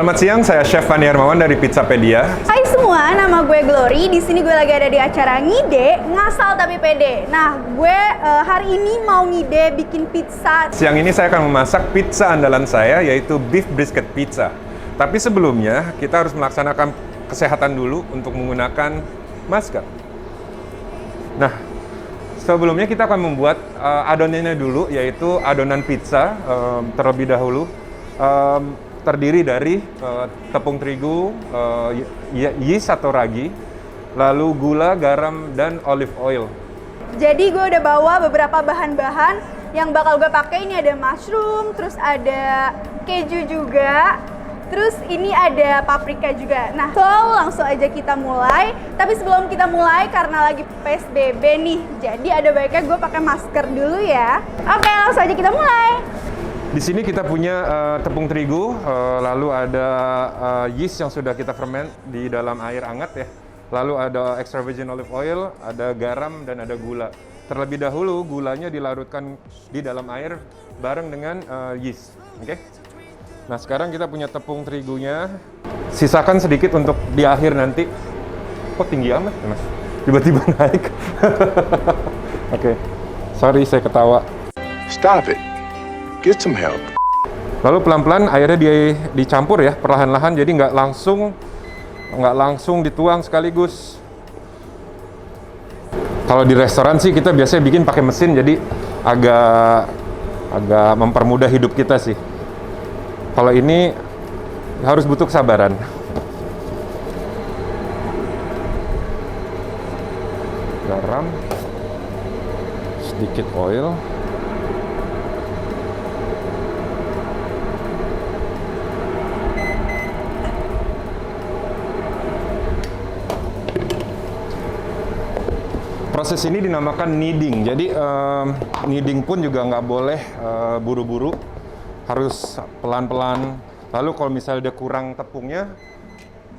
Selamat siang, saya Chef Fandi Hermawan dari Pizzapedia. Hai semua, nama gue Glory. Di sini gue lagi ada di acara ngide, ngasal tapi pede. Nah, gue hari ini mau ngide bikin pizza. Siang ini saya akan memasak pizza andalan saya, yaitu beef brisket pizza. Tapi sebelumnya, kita harus melaksanakan kesehatan dulu untuk menggunakan masker. Nah, sebelumnya kita akan membuat adonannya dulu, yaitu adonan pizza terlebih dahulu. Terdiri dari tepung terigu, yeast atau ragi, lalu gula, garam, dan olive oil. Jadi gue udah bawa beberapa bahan-bahan yang bakal gue pakai. Ini ada mushroom, terus ada keju juga, terus ini ada paprika juga. Nah, so langsung aja kita mulai. Tapi sebelum kita mulai, karena lagi PSBB nih, jadi ada baiknya gue pakai masker dulu ya. Oke, langsung aja kita mulai. Di sini kita punya tepung terigu, lalu ada yeast yang sudah kita ferment di dalam air hangat ya. Lalu ada extra virgin olive oil, ada garam, dan ada gula. Terlebih dahulu gulanya dilarutkan di dalam air bareng dengan yeast. Oke? Nah, sekarang kita punya tepung terigunya. Sisakan sedikit untuk di akhir nanti. Kok tinggi amat ya, Mas? Tiba-tiba naik. Oke. Sorry, saya ketawa. Stop it. Get some help. Lalu pelan-pelan airnya dicampur ya, perlahan-lahan, jadi nggak langsung dituang sekaligus. Kalau di restoran sih kita biasanya bikin pakai mesin, jadi agak mempermudah hidup kita sih. Kalau ini harus butuh kesabaran. Garam, sedikit oil. Proses ini dinamakan kneading. Jadi kneading pun juga nggak boleh buru-buru, harus pelan-pelan. Lalu kalau misalnya dia kurang tepungnya,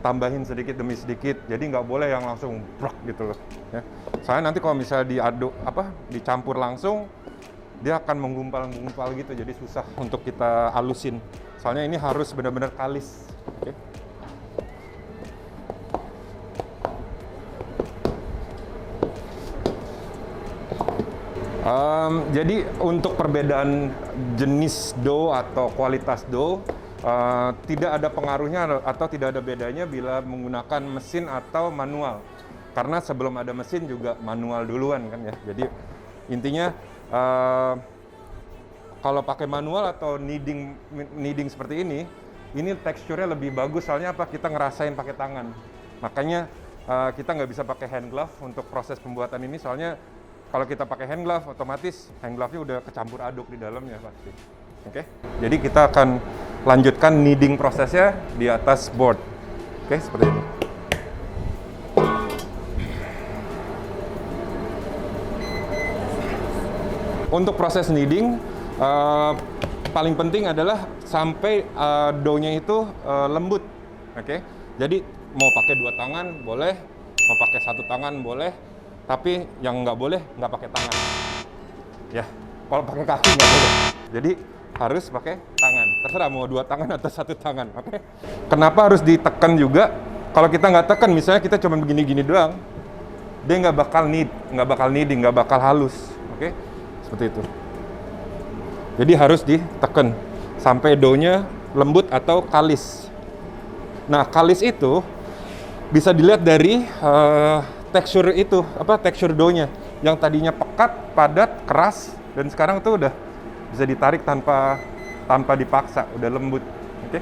tambahin sedikit demi sedikit. Jadi nggak boleh yang langsung brok gitu loh. Ya. Soalnya nanti kalau misalnya dicampur langsung, dia akan menggumpal gitu. Jadi susah untuk kita halusin. Soalnya ini harus benar-benar kalis. Okay? Jadi untuk perbedaan jenis dough atau kualitas dough tidak ada pengaruhnya atau tidak ada bedanya bila menggunakan mesin atau manual. Karena sebelum ada mesin juga manual duluan kan ya. Jadi intinya kalau pakai manual atau kneading seperti ini teksturnya lebih bagus. Soalnya apa? Kita ngerasain pakai tangan. Makanya kita nggak bisa pakai hand glove untuk proses pembuatan ini. Soalnya kalau kita pakai hand glove, otomatis hand glove-nya udah kecampur aduk di dalamnya pasti. Oke? Jadi kita akan lanjutkan kneading prosesnya di atas board. Oke, seperti ini. Untuk proses kneading, paling penting adalah sampai dough-nya itu lembut. Oke? Jadi mau pakai 2 tangan boleh, mau pakai 1 tangan boleh. Tapi yang nggak boleh nggak pakai tangan, ya. Kalau pakai kaki nggak boleh. Jadi harus pakai tangan. Terserah mau 2 tangan atau 1 tangan, oke? Kenapa harus ditekan juga? Kalau kita nggak tekan, misalnya kita cuma begini-gini doang, dia nggak bakal kneading, nggak bakal halus, oke? Seperti itu. Jadi harus ditekan sampai dough-nya lembut atau kalis. Nah, kalis itu bisa dilihat dari tekstur dough-nya yang tadinya pekat, padat, keras, dan sekarang tuh udah bisa ditarik tanpa dipaksa, udah lembut. Oke?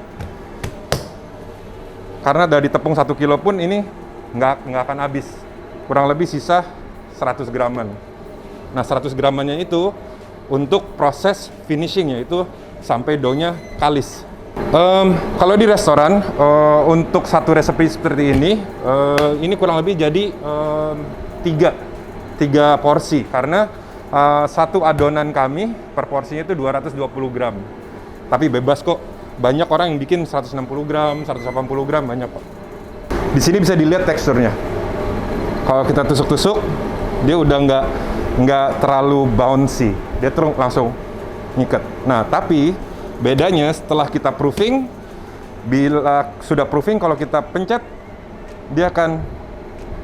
Karena dari tepung 1 kilo pun ini nggak akan habis. Kurang lebih sisa 100 graman. Nah, 100 gramannya itu untuk proses finishing, yaitu sampai dough-nya kalis. Kalau di restoran, untuk satu resepi seperti ini kurang lebih jadi 3 porsi. Karena satu adonan kami per porsinya itu 220 gram. Tapi bebas kok, banyak orang yang bikin 160 gram, 180 gram, banyak kok. Di sini bisa dilihat teksturnya. Kalau kita tusuk-tusuk, dia udah nggak terlalu bouncy, dia langsung ngikat. Nah, tapi bedanya setelah kita proofing, Bila sudah proofing, kalau kita pencet, dia akan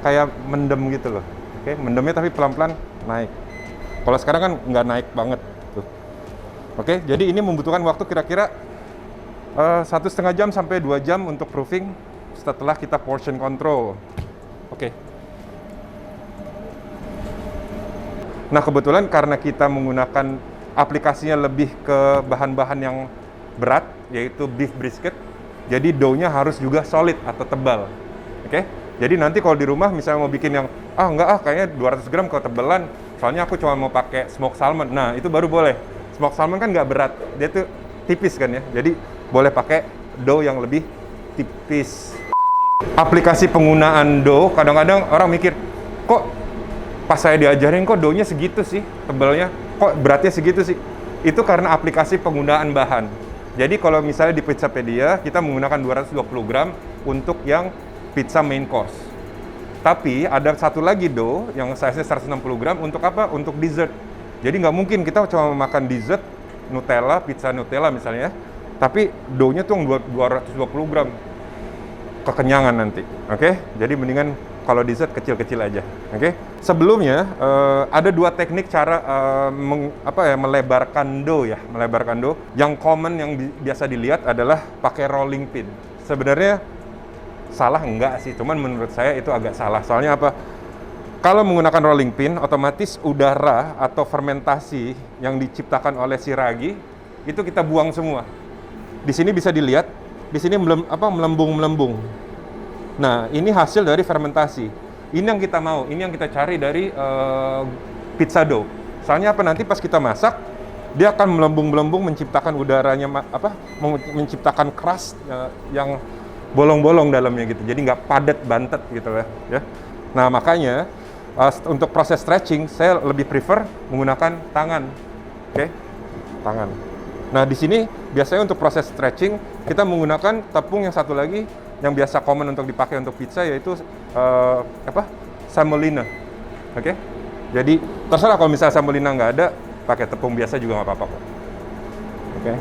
kayak mendem gitu loh. Oke, mendemnya tapi pelan-pelan naik. Kalau sekarang kan nggak naik banget. Tuh. Oke, jadi ini membutuhkan waktu kira-kira 1,5 jam sampai 2 jam untuk proofing setelah kita portion control. Oke. Nah, kebetulan karena kita menggunakan aplikasinya lebih ke bahan-bahan yang berat, yaitu beef brisket, jadi dough-nya harus juga solid atau tebal. Oke? Jadi nanti kalau di rumah misalnya mau bikin yang, kayaknya 200 gram ketebalan, soalnya aku cuma mau pakai smoked salmon. Nah, itu baru boleh. Smoked salmon kan nggak berat, dia tuh tipis kan ya. Jadi boleh pakai dough yang lebih tipis. Aplikasi penggunaan dough, kadang-kadang orang mikir, kok pas saya diajarin kok dough-nya segitu sih, tebalnya, kok beratnya segitu sih. Itu karena aplikasi penggunaan bahan. Jadi kalau misalnya di Pizzapedia, kita menggunakan 220 gram untuk yang pizza main course. Tapi ada satu lagi dough yang size-nya 160 gram untuk apa? Untuk dessert. Jadi nggak mungkin kita cuma makan dessert, Nutella, pizza Nutella misalnya, tapi dough-nya tuh 220 gram. Kekenyangan nanti, oke? Jadi mendingan kalau dessert kecil-kecil aja, oke? Sebelumnya ada dua teknik cara melebarkan dough ya, melebarkan dough. Yang common yang biasa dilihat adalah pakai rolling pin. Sebenarnya salah enggak sih, cuman menurut saya itu agak salah. Soalnya apa? Kalau menggunakan rolling pin, otomatis udara atau fermentasi yang diciptakan oleh si ragi itu kita buang semua. Di sini bisa dilihat, di sini melembung-melembung. Nah, ini hasil dari fermentasi. Ini yang kita mau, ini yang kita cari dari pizza dough. Soalnya apa? Nanti pas kita masak, dia akan melembung-melembung, menciptakan udaranya, menciptakan crust yang bolong-bolong dalamnya gitu. Jadi nggak padat bantet gitu ya. Nah, makanya untuk proses stretching, saya lebih prefer menggunakan tangan. Oke? Tangan. Nah, di sini biasanya untuk proses stretching kita menggunakan tepung yang satu lagi yang biasa common untuk dipakai untuk pizza, yaitu semolina. Oke? Jadi terserah, kalau misalnya semolina nggak ada, pakai tepung biasa juga nggak apa-apa kok. Oke?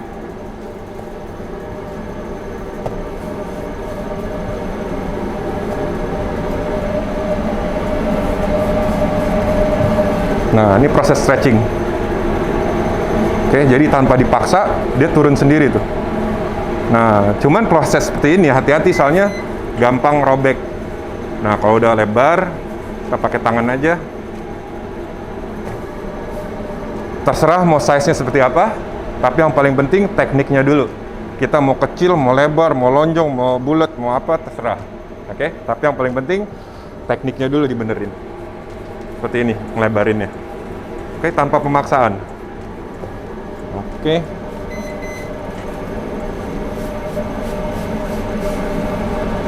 Nah, ini proses stretching. Oke, jadi tanpa dipaksa, dia turun sendiri tuh. Nah, cuman proses seperti ini hati-hati, soalnya gampang robek. Nah, kalau udah lebar, kita pakai tangan aja. Terserah mau size-nya seperti apa, tapi yang paling penting tekniknya dulu. Kita mau kecil, mau lebar, mau lonjong, mau bulat, mau apa, terserah. Oke, tapi yang paling penting tekniknya dulu dibenerin. Seperti ini, ngelebarinnya. Oke, tanpa pemaksaan. Oke.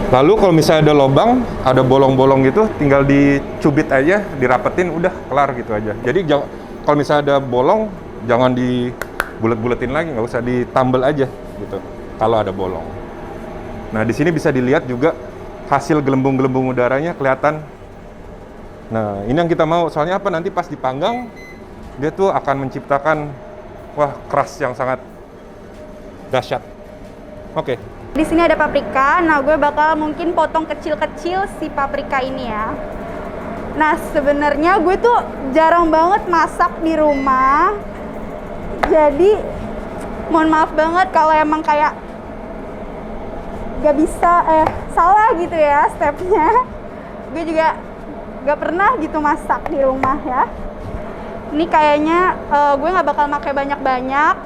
Lalu kalau misalnya ada lubang, ada bolong-bolong gitu, tinggal dicubit aja, dirapetin, udah kelar gitu aja. Jadi kalau misalnya ada bolong, jangan dibulet-buletin lagi, nggak usah ditambal aja gitu. Kalau ada bolong. Nah, di sini bisa dilihat juga hasil gelembung-gelembung udaranya kelihatan. Nah, ini yang kita mau. Soalnya apa? Nanti pas dipanggang, dia tuh akan menciptakan crust yang sangat dahsyat. Oke. Di sini ada paprika. Nah, gue bakal mungkin potong kecil-kecil si paprika ini ya. Nah, sebenarnya gue tuh jarang banget masak di rumah. Jadi, mohon maaf banget kalau emang kayak gak bisa, salah gitu ya stepnya. Gue juga gak pernah gitu masak di rumah ya. Ini kayaknya gue gak bakal pakai banyak-banyak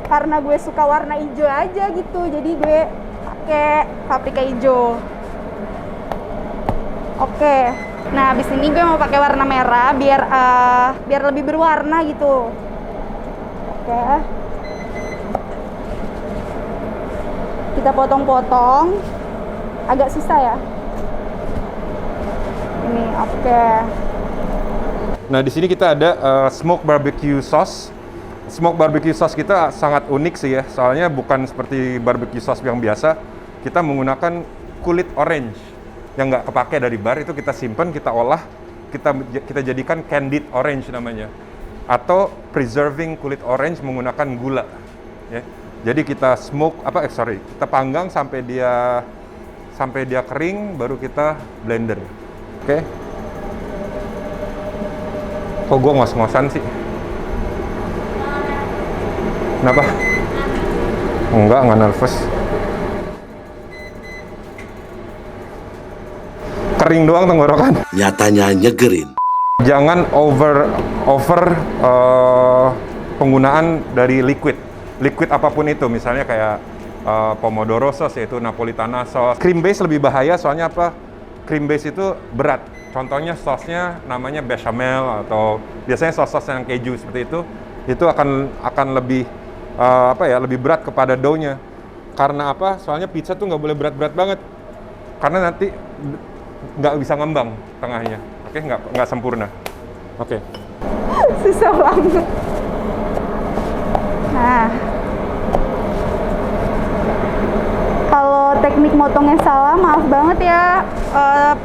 karena gue suka warna hijau aja gitu. Jadi gue pakai paprika hijau. Oke. Nah, abis ini gue mau pakai warna merah biar lebih berwarna gitu. Oke. Kita potong-potong. Agak susah ya. Ini oke. Nah, di sini kita ada smoked barbecue sauce. Smoked barbecue sauce kita sangat unik sih ya. Soalnya bukan seperti barbecue sauce yang biasa. Kita menggunakan kulit orange yang nggak kepake dari bar, itu kita simpan, kita olah, kita jadikan candied orange namanya. Atau preserving kulit orange menggunakan gula. Ya. Jadi kita kita panggang sampai dia kering, baru kita blender. Oke. Kok gue ngos-ngosan sih? Kenapa? Enggak nervous. Kering doang tenggorokan. Nyatanya nyegerin. Jangan over penggunaan dari liquid apapun itu, misalnya kayak pomodoro sauce, yaitu napolitana sauce. Cream base lebih bahaya, soalnya apa? Cream base itu berat. Contohnya sausnya namanya bechamel, atau biasanya saus-saus yang keju seperti itu akan lebih lebih berat kepada dough-nya. Karena apa? Soalnya pizza tuh nggak boleh berat-berat banget, karena nanti nggak bisa ngembang tengahnya. Oke, nggak sempurna. Oke. Susah banget. Nah, kalau teknik motongnya salah, maaf banget ya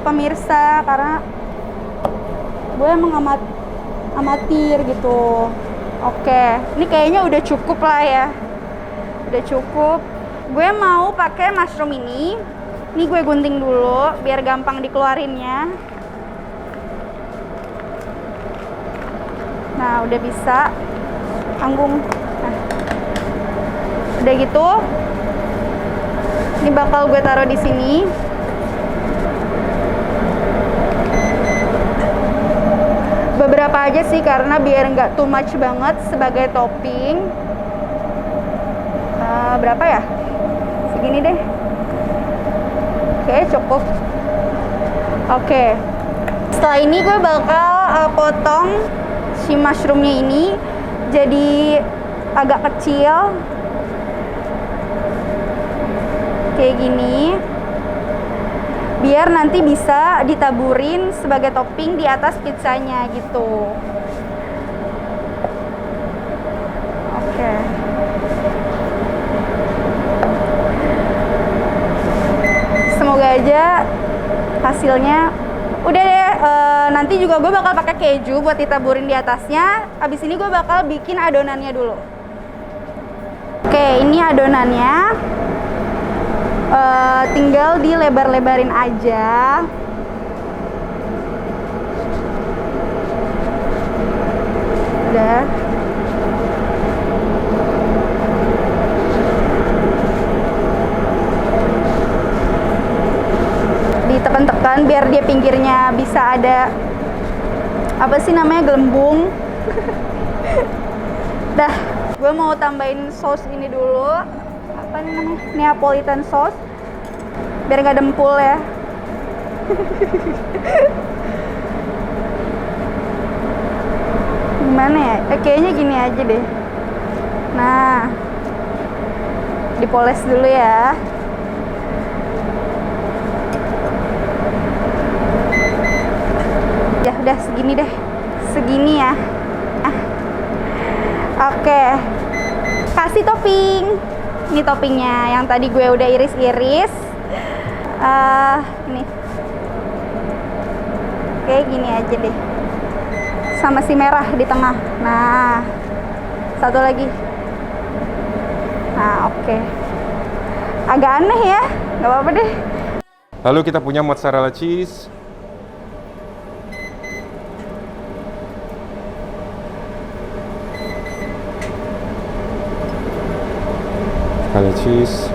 pemirsa, karena gue emang amatir gitu. Oke, ini kayaknya udah cukup lah ya. Udah cukup. Gue mau pakai mushroom ini. Ini gue gunting dulu biar gampang dikeluarinnya. Nah, udah bisa. Tanggung. Nah. Udah gitu. Ini bakal gue taruh di sini. Beberapa aja sih, karena biar nggak too much banget sebagai topping. Berapa ya? Segini deh. Oke, cukup. Oke. Setelah ini gue bakal potong si mushroomnya ini jadi agak kecil. Kayak gini. Biar nanti bisa ditaburin sebagai topping di atas pizzanya gitu. Oke. Semoga aja hasilnya udah deh. Nanti juga gue bakal pakai keju buat ditaburin di atasnya. Abis ini gue bakal bikin adonannya dulu. Oke, ini adonannya. Tinggal dilebar-lebarin aja. Udah. Ditekan-tekan biar dia pinggirnya bisa ada apa sih namanya, gelembung. Dah, gue mau tambahin saus ini dulu. Apa nih namanya? Neapolitan sauce. Biar nggak dempul ya. Gimana ya? Kayaknya gini aja deh. Nah, dipoles dulu ya. Ya udah segini deh. Segini ya. Oke. Kasih topping. Ini toppingnya yang tadi gue udah iris-iris. Ini. Oke, gini aja deh. Sama si merah di tengah. Nah, satu lagi. Nah, oke. Agak aneh ya, nggak apa-apa deh. Lalu kita punya mozzarella cheese. Mozzarella cheese.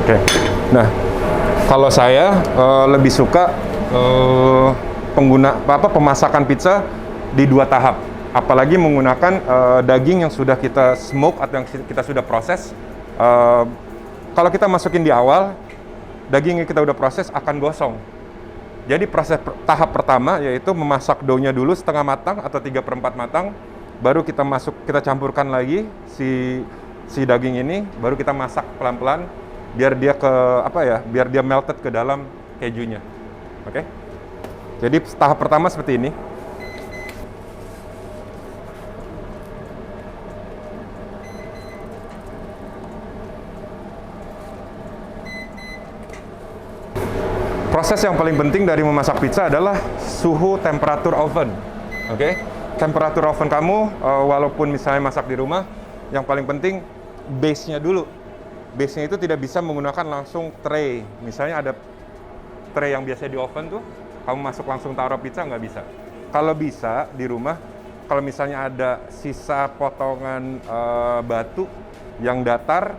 Oke. Nah, kalau saya lebih suka pemasakan pizza di 2 tahap. Apalagi menggunakan daging yang sudah kita smoke atau yang kita sudah proses. Kalau kita masukin di awal, daging yang kita udah proses akan gosong. Jadi tahap pertama yaitu memasak dough-nya dulu setengah matang atau 3/4 matang, baru kita campurkan lagi si daging ini, baru kita masak pelan-pelan biar dia biar dia melted ke dalam kejunya. Oke? Jadi tahap pertama seperti ini. Proses yang paling penting dari memasak pizza adalah suhu temperatur oven. Oke, temperatur oven kamu, walaupun misalnya masak di rumah, yang paling penting base-nya dulu. Base-nya itu tidak bisa menggunakan langsung tray. Misalnya ada tray yang biasa di oven tuh, kamu masuk langsung taruh pizza, nggak bisa. Kalau bisa di rumah, kalau misalnya ada sisa potongan batu yang datar,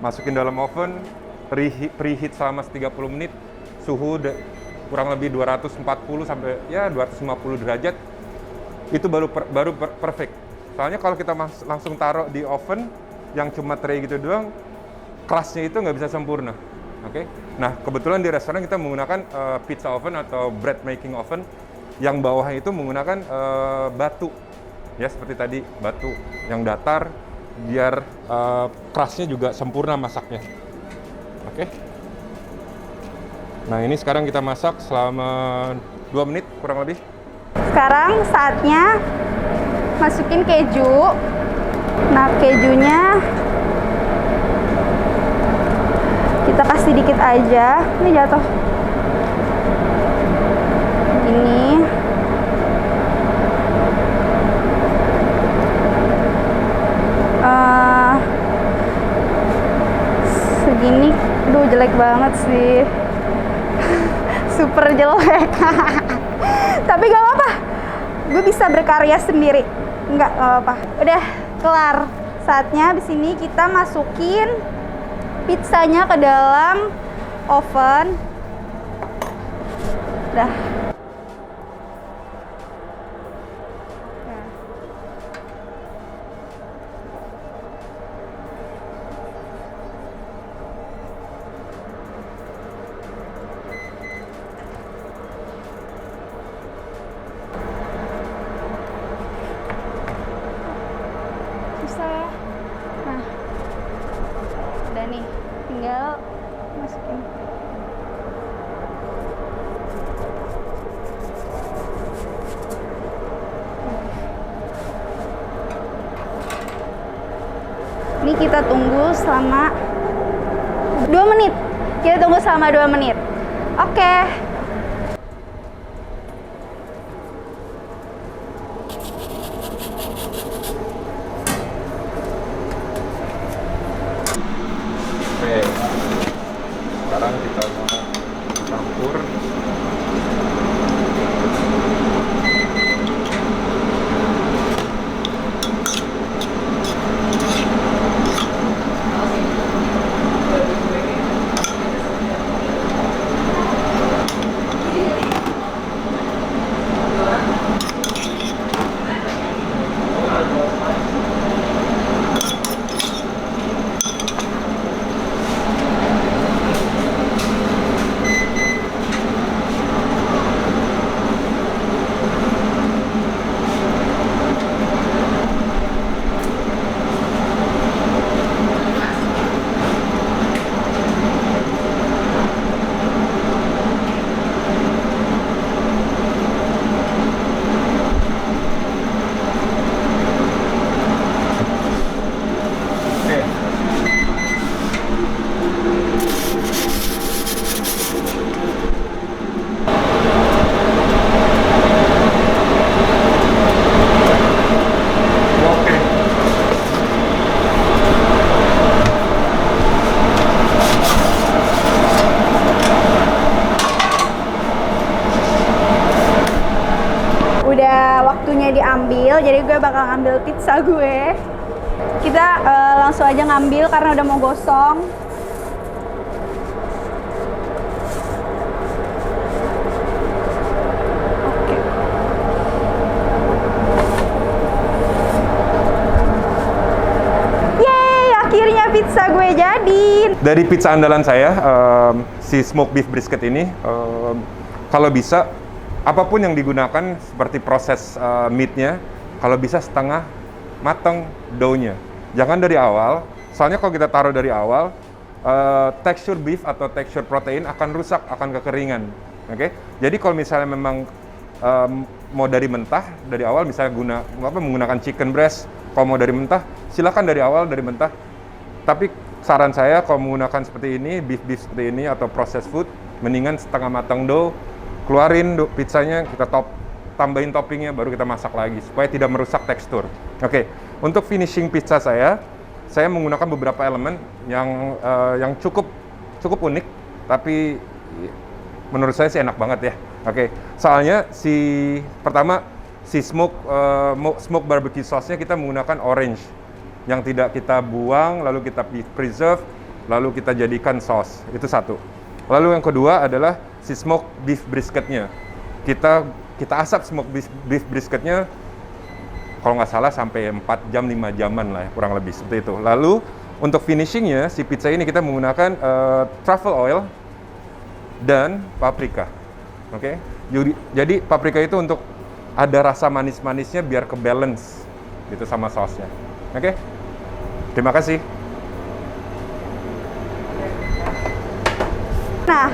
masukin dalam oven, preheat selama 30 menit, suhu kurang lebih 240 sampai ya 250 derajat, itu baru perfect. Soalnya kalau kita langsung taruh di oven yang cuma tray gitu doang, crust-nya itu nggak bisa sempurna. Oke. Nah, kebetulan di restoran kita menggunakan pizza oven atau bread making oven yang bawahnya itu menggunakan batu. Ya, seperti tadi, batu yang datar biar crust-nya juga sempurna masaknya. Oke. Nah, ini sekarang kita masak selama 2 menit kurang lebih. Sekarang saatnya masukin keju. Nah, kejunya kita kasih dikit aja. Ini jatuh. Ini. Segini, aduh jelek banget sih. Super jelek. Tapi gak apa-apa. Gue bisa berkarya sendiri. Nggak apa-apa. Udah kelar. Saatnya di sini kita masukin pizzanya ke dalam oven. Udah. Susah. Nah, udah nih, tinggal masukin. Ini kita tunggu selama 2 menit. Kita tunggu selama 2 menit. Oke. Oke, sekarang kita mau campur. Waktunya diambil, jadi gue bakal ngambil pizza gue. Kita langsung aja ngambil karena udah mau gosong. Oke. Yeay, akhirnya pizza gue jadi. Dari pizza andalan saya, si smoked beef brisket ini, kalau bisa apapun yang digunakan seperti proses meatnya, kalau bisa setengah matang dough-nya. Jangan dari awal, soalnya kalau kita taruh dari awal, tekstur beef atau tekstur protein akan rusak, akan kekeringan. Oke? Jadi kalau misalnya memang mau dari mentah, dari awal misalnya menggunakan chicken breast, kalau mau dari mentah, silakan dari awal dari mentah. Tapi saran saya kalau menggunakan seperti ini, beef seperti ini atau processed food, mendingan setengah matang dough, keluarin pizzanya, kita top tambahin toppingnya, baru kita masak lagi supaya tidak merusak tekstur. Oke, untuk finishing pizza saya menggunakan beberapa elemen yang cukup unik, tapi menurut saya sih enak banget ya. Oke, soalnya pertama smoke barbecue sauce-nya kita menggunakan orange yang tidak kita buang, lalu kita preserve, lalu kita jadikan sauce. Itu satu. Lalu yang kedua adalah si smoke beef brisketnya. Kita asap smoke beef brisketnya kalau nggak salah sampai 4 jam, 5 jaman lah ya, kurang lebih seperti itu. Lalu untuk finishingnya, si pizza ini kita menggunakan truffle oil dan paprika. Oke, jadi paprika itu untuk ada rasa manis-manisnya biar ke balance gitu sama sausnya. Oke, terima kasih. Nah,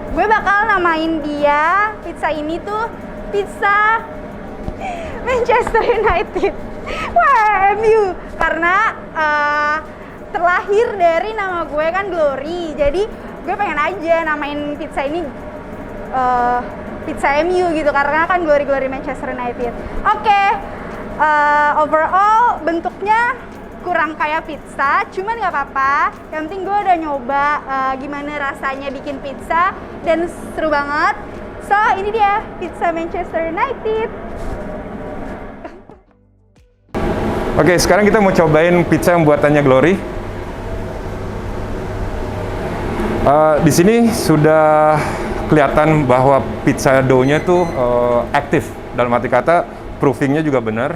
gue bakal namain dia pizza ini tuh pizza Manchester United. Wah, MU. Karena terlahir dari nama gue kan Glory. Jadi gue pengen aja namain pizza ini pizza MU gitu, karena kan Glory Manchester United. Oke, overall bentuknya kurang kayak pizza, cuman nggak apa-apa. Yang penting gue udah nyoba gimana rasanya bikin pizza dan seru banget. So ini dia pizza Manchester United. Oke, sekarang kita mau cobain pizza yang buatannya Glory. Di sini sudah kelihatan bahwa pizza dough-nya tuh aktif, dalam arti kata proofing-nya juga benar.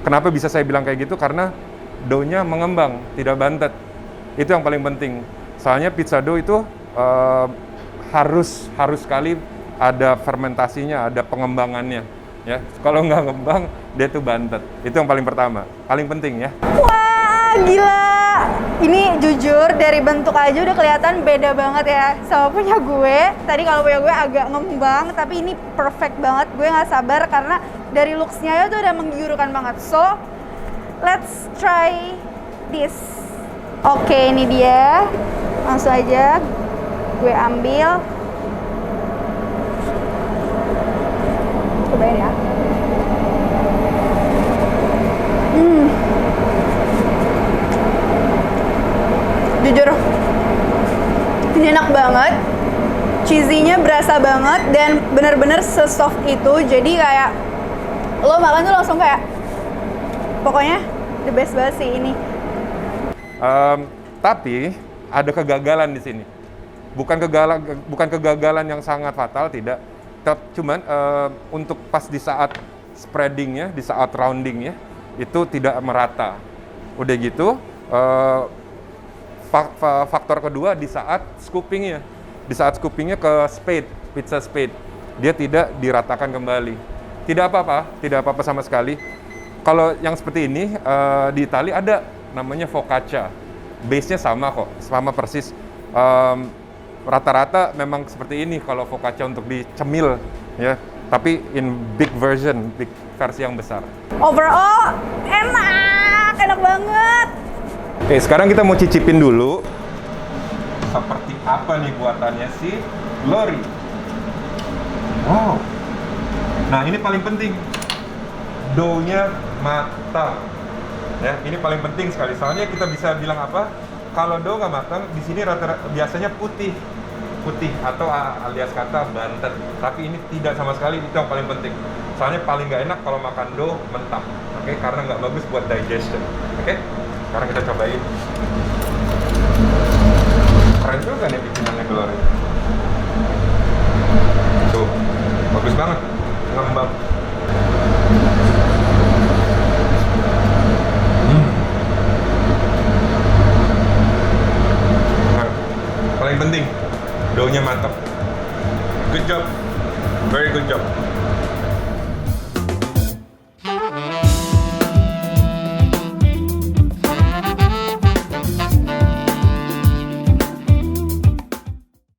Kenapa bisa saya bilang kayak gitu? Karena dough-nya mengembang, tidak bantet. Itu yang paling penting. Soalnya pizza dough itu harus sekali ada fermentasinya, ada pengembangannya. Ya, kalau nggak ngembang, dia tuh bantet. Itu yang paling pertama, paling penting ya. Wah, gila! Ini jujur dari bentuk aja udah kelihatan beda banget ya sama punya gue. Tadi kalau punya gue agak ngembang, tapi ini perfect banget. Gue nggak sabar karena dari looks-nya itu udah menggiurkan banget. So, let's try this. Oke, ini dia. Langsung aja gue ambil. Cobain ya. Jujur, ini enak banget. Cheesy-nya berasa banget dan bener-bener sesoft itu. Jadi kayak lo makan tuh langsung kayak, pokoknya the best banget sih ini. Tapi ada kegagalan di sini. Bukan kegagalan yang sangat fatal, tidak. Cuman untuk pas di saat spreadingnya, di saat roundingnya itu tidak merata. Udah gitu, faktor kedua di saat scoopingnya. Di saat scoopingnya ke pizza spade, dia tidak diratakan kembali. Tidak apa-apa sama sekali. Kalau yang seperti ini di Italia ada namanya focaccia. Base-nya sama kok, sama persis. Rata-rata memang seperti ini kalau focaccia untuk dicemil ya. Tapi in big versi yang besar. Overall enak banget. Oke, sekarang kita mau cicipin dulu seperti apa nih buatannya si Glory. Wow. Nah, ini paling penting. Dough-nya matang. Ya, ini paling penting sekali. Soalnya kita bisa bilang apa? Kalau dough nggak matang, di sini rata-rata biasanya putih atau alias kata bantet. Tapi ini tidak sama sekali. Itu yang paling penting. Soalnya paling nggak enak kalau makan dough mentah. Oke, karena nggak bagus buat digestion. Oke, sekarang kita cobain. Keren juga nih bikinannya Glory. Tuh, bagus banget, ngembang. Nah, paling penting, dough-nya mantap. Good job, very good job.